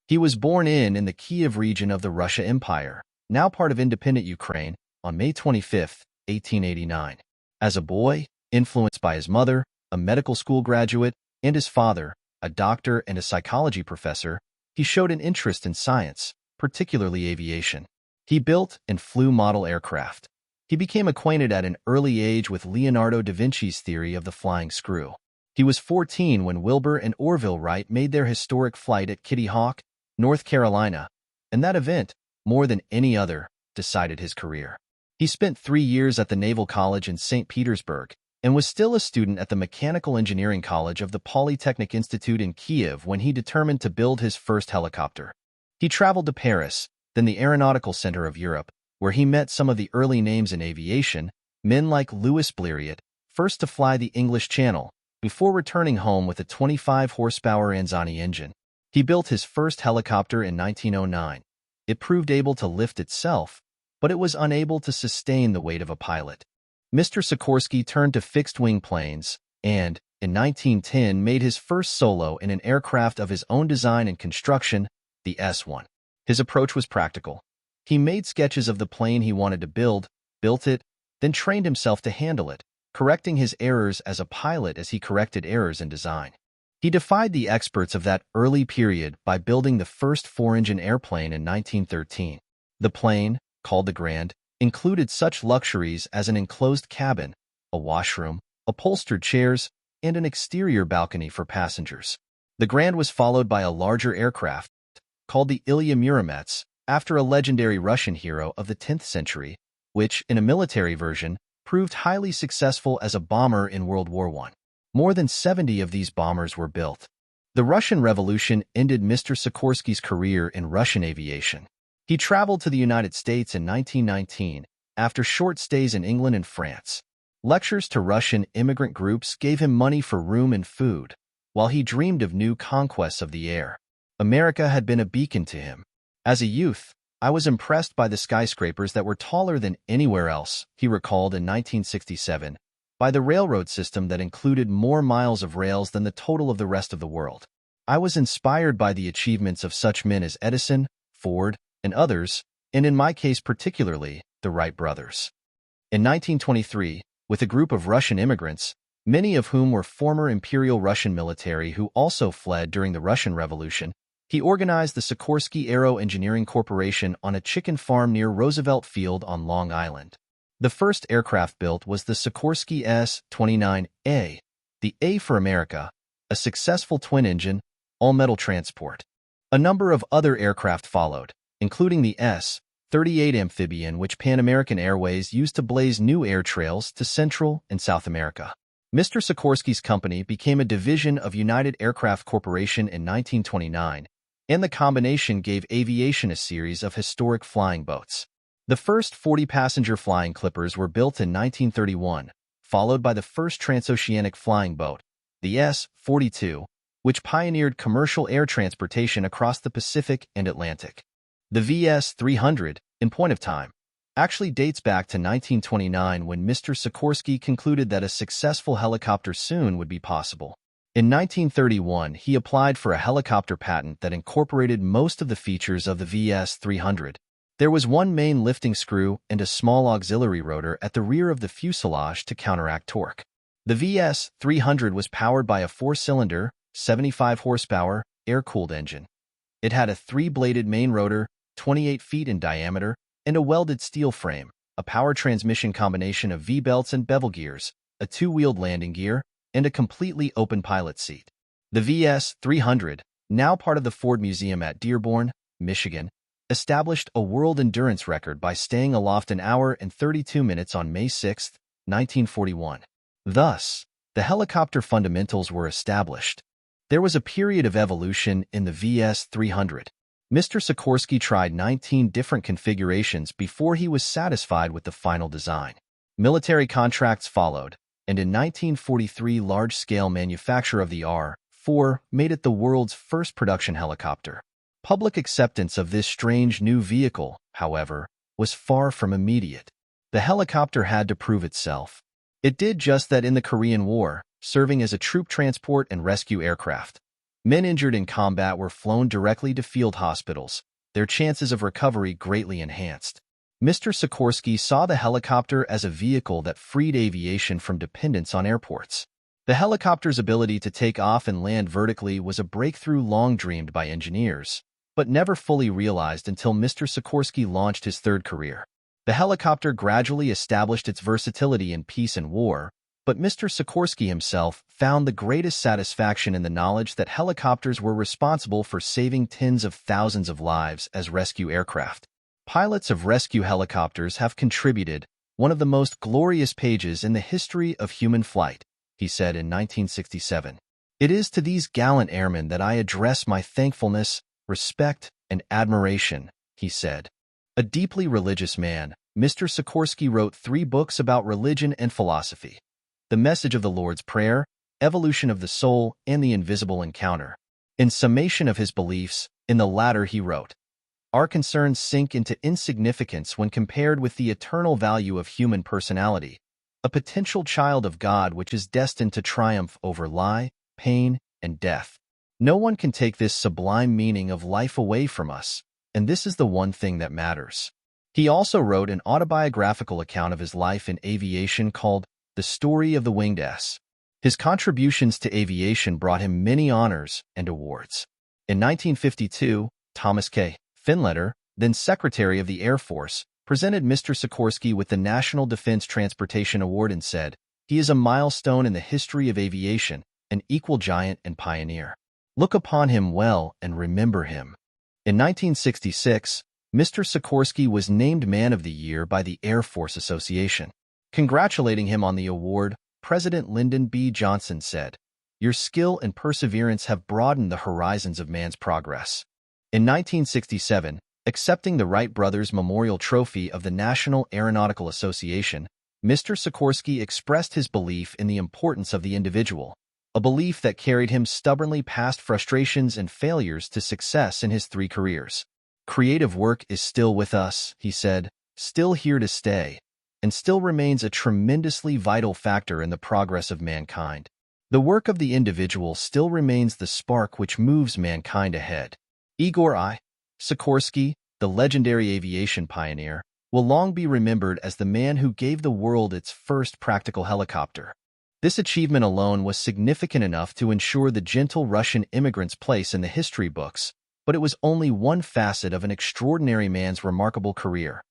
He was born in the Kiev region of the Russia Empire, now part of independent Ukraine, on May 25, 1889. As a boy, influenced by his mother, a medical school graduate, and his father, a doctor and a psychology professor, he showed an interest in science, particularly aviation. He built and flew model aircraft. He became acquainted at an early age with Leonardo da Vinci's theory of the flying screw. He was 14 when Wilbur and Orville Wright made their historic flight at Kitty Hawk, North Carolina, and that event, more than any other, decided his career. He spent 3 years at the Naval College in St. Petersburg and was still a student at the Mechanical Engineering College of the Polytechnic Institute in Kiev when he determined to build his first helicopter. He traveled to Paris, then the Aeronautical Center of Europe, where he met some of the early names in aviation, men like Louis Blériot, first to fly the English Channel, before returning home with a 25-horsepower Anzani engine. He built his first helicopter in 1909. It proved able to lift itself, but it was unable to sustain the weight of a pilot. Mr. Sikorsky turned to fixed-wing planes and, in 1910, made his first solo in an aircraft of his own design and construction, the S-1. His approach was practical. He made sketches of the plane he wanted to build, built it, then trained himself to handle it, correcting his errors as a pilot as he corrected errors in design. He defied the experts of that early period by building the first 4-engine airplane in 1913. The plane, called the Grand, included such luxuries as an enclosed cabin, a washroom, upholstered chairs, and an exterior balcony for passengers. The Grand was followed by a larger aircraft, called the Ilya Muromets, after a legendary Russian hero of the 10th century, which, in a military version, proved highly successful as a bomber in World War I. More than 70 of these bombers were built. The Russian Revolution ended Mr. Sikorsky's career in Russian aviation. He traveled to the United States in 1919, after short stays in England and France. Lectures to Russian immigrant groups gave him money for room and food, while he dreamed of new conquests of the air. America had been a beacon to him. As a youth, I was impressed by the skyscrapers that were taller than anywhere else, he recalled in 1967, by the railroad system that included more miles of rails than the total of the rest of the world. I was inspired by the achievements of such men as Edison, Ford, and others, and in my case particularly, the Wright brothers. In 1923, with a group of Russian immigrants, many of whom were former Imperial Russian military who also fled during the Russian Revolution, he organized the Sikorsky Aero Engineering Corporation on a chicken farm near Roosevelt Field on Long Island. The first aircraft built was the Sikorsky S-29A, the A for America, a successful twin-engine, all-metal transport. A number of other aircraft followed, including the S-38 amphibian which Pan American Airways used to blaze new air trails to Central and South America. Mr. Sikorsky's company became a division of United Aircraft Corporation in 1929, and the combination gave aviation a series of historic flying boats. The first 40-passenger flying clippers were built in 1931, followed by the first transoceanic flying boat, the S-42, which pioneered commercial air transportation across the Pacific and Atlantic. The VS-300, in point of time, actually dates back to 1929 when Mr. Sikorsky concluded that a successful helicopter soon would be possible. In 1931, he applied for a helicopter patent that incorporated most of the features of the VS-300. There was one main lifting screw and a small auxiliary rotor at the rear of the fuselage to counteract torque. The VS-300 was powered by a 4-cylinder, 75-horsepower, air-cooled engine. It had a 3-bladed main rotor, 28 feet in diameter, and a welded steel frame, a power transmission combination of V-belts and bevel gears, a 2-wheeled landing gear, and a completely open pilot seat. The VS-300, now part of the Ford Museum at Dearborn, Michigan, established a world endurance record by staying aloft an hour and 32 minutes on May 6, 1941. Thus, the helicopter fundamentals were established. There was a period of evolution in the VS-300. Mr. Sikorsky tried 19 different configurations before he was satisfied with the final design. Military contracts followed, and in 1943 large-scale manufacture of the R-4 made it the world's first production helicopter. Public acceptance of this strange new vehicle, however, was far from immediate. The helicopter had to prove itself. It did just that in the Korean War, serving as a troop transport and rescue aircraft. Men injured in combat were flown directly to field hospitals, their chances of recovery greatly enhanced. Mr. Sikorsky saw the helicopter as a vehicle that freed aviation from dependence on airports. The helicopter's ability to take off and land vertically was a breakthrough long dreamed by engineers, but never fully realized until Mr. Sikorsky launched his third career. The helicopter gradually established its versatility in peace and war, but Mr. Sikorsky himself found the greatest satisfaction in the knowledge that helicopters were responsible for saving tens of thousands of lives as rescue aircraft. Pilots of rescue helicopters have contributed one of the most glorious pages in the history of human flight, he said in 1967. It is to these gallant airmen that I address my thankfulness, respect, and admiration, he said. A deeply religious man, Mr. Sikorsky wrote 3 books about religion and philosophy: The Message of the Lord's Prayer, Evolution of the Soul, and The Invisible Encounter. In summation of his beliefs, in the latter he wrote, "Our concerns sink into insignificance when compared with the eternal value of human personality, a potential child of God which is destined to triumph over lie, pain, and death. No one can take this sublime meaning of life away from us, and this is the one thing that matters." He also wrote an autobiographical account of his life in aviation called The Story of the Winged S. His contributions to aviation brought him many honors and awards. In 1952, Thomas K. Finletter, then Secretary of the Air Force, presented Mr. Sikorsky with the National Defense Transportation Award and said, "He is a milestone in the history of aviation, an equal giant and pioneer. Look upon him well and remember him." In 1966, Mr. Sikorsky was named Man of the Year by the Air Force Association. Congratulating him on the award, President Lyndon B. Johnson said, "Your skill and perseverance have broadened the horizons of man's progress." In 1967, accepting the Wright Brothers Memorial Trophy of the National Aeronautical Association, Mr. Sikorsky expressed his belief in the importance of the individual, a belief that carried him stubbornly past frustrations and failures to success in his 3 careers. "Creative work is still with us," he said, "still here to stay, and still remains a tremendously vital factor in the progress of mankind. The work of the individual still remains the spark which moves mankind ahead." Igor I. Sikorsky, the legendary aviation pioneer, will long be remembered as the man who gave the world its first practical helicopter. This achievement alone was significant enough to ensure the gentle Russian immigrant's place in the history books, but it was only one facet of an extraordinary man's remarkable career,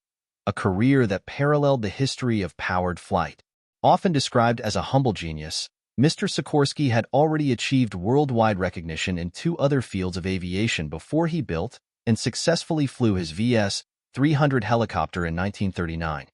a career that paralleled the history of powered flight. Often described as a humble genius, Mr. Sikorsky had already achieved worldwide recognition in 2 other fields of aviation before he built and successfully flew his VS-300 helicopter in 1939.